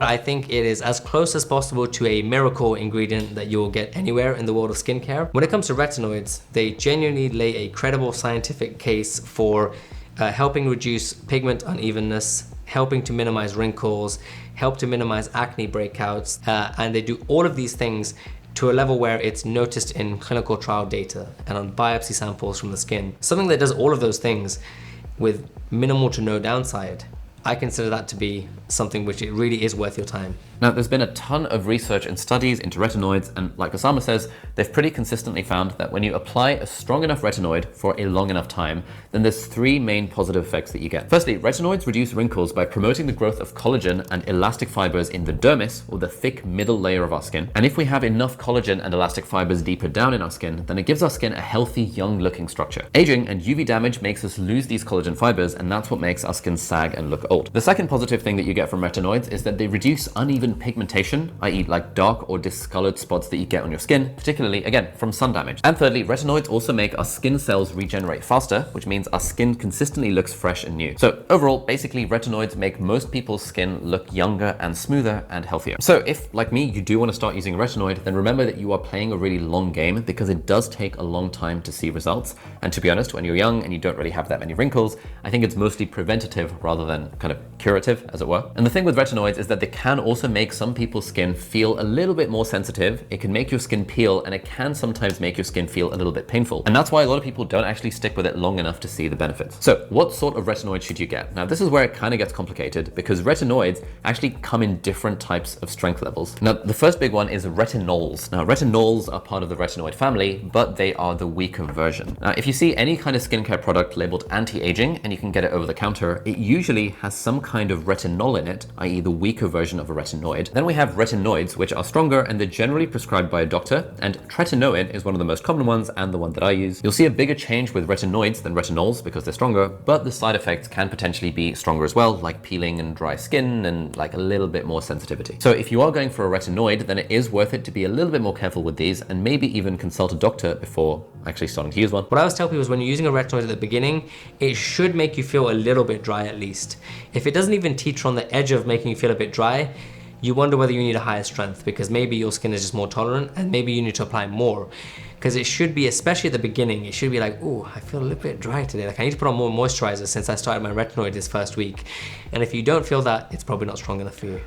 I think it is as close as possible to a miracle ingredient that you'll get anywhere in the world of skincare. When it comes to retinoids, they genuinely lay a credible scientific case for helping reduce pigment unevenness, helping to minimize wrinkles, help to minimize acne breakouts, and they do all of these things to a level where it's noticed in clinical trial data and on biopsy samples from the skin. Something that does all of those things with minimal to no downside, I consider that to be something which it really is worth your time. Now, there's been a ton of research and studies into retinoids, and like Osama says, they've pretty consistently found that when you apply a strong enough retinoid for a long enough time, then there's three main positive effects that you get. Firstly, retinoids reduce wrinkles by promoting the growth of collagen and elastic fibers in the dermis, or the thick middle layer of our skin. And if we have enough collagen and elastic fibers deeper down in our skin, then it gives our skin a healthy, young-looking structure. Aging and UV damage makes us lose these collagen fibers, and that's what makes our skin sag and look old. The second positive thing that you get from retinoids is that they reduce uneven pigmentation, i.e. like dark or discolored spots that you get on your skin, particularly, again, from sun damage. And thirdly, retinoids also make our skin cells regenerate faster, which means our skin consistently looks fresh and new. So overall, basically, retinoids make most people's skin look younger and smoother and healthier. So if, like me, you do want to start using a retinoid, then remember that you are playing a really long game because it does take a long time to see results. And to be honest, when you're young and you don't really have that many wrinkles, I think it's mostly preventative rather than kind of curative, as it were. And the thing with retinoids is that they can also make some people's skin feel a little bit more sensitive. It can make your skin peel, and it can sometimes make your skin feel a little bit painful. And that's why a lot of people don't actually stick with it long enough to see the benefits. So what sort of retinoid should you get? Now, this is where it kind of gets complicated because retinoids actually come in different types of strength levels. Now, the first big one is retinols. Now, retinols are part of the retinoid family, but they are the weaker version. Now, if you see any kind of skincare product labeled anti-aging and you can get it over the counter, it usually has some kind of retinol in it, i.e. the weaker version of a retinoid. Then we have retinoids, which are stronger and they're generally prescribed by a doctor, and tretinoin is one of the most common ones and the one that I use. You'll see a bigger change with retinoids than retinols because they're stronger, but the side effects can potentially be stronger as well, like peeling and dry skin and like a little bit more sensitivity. So if you are going for a retinoid, then it is worth it to be a little bit more careful with these and maybe even consult a doctor before actually starting to use one. What I always tell people is when you're using a retinoid at the beginning, it should make you feel a little bit dry at least. If it doesn't even teeter on the edge of making you feel a bit dry, you wonder whether you need a higher strength because maybe your skin is just more tolerant and maybe you need to apply more. Because it should be, especially at the beginning, it should be like, oh, I feel a little bit dry today. Like I need to put on more moisturizer since I started my retinoid this first week. And if you don't feel that, it's probably not strong enough for you.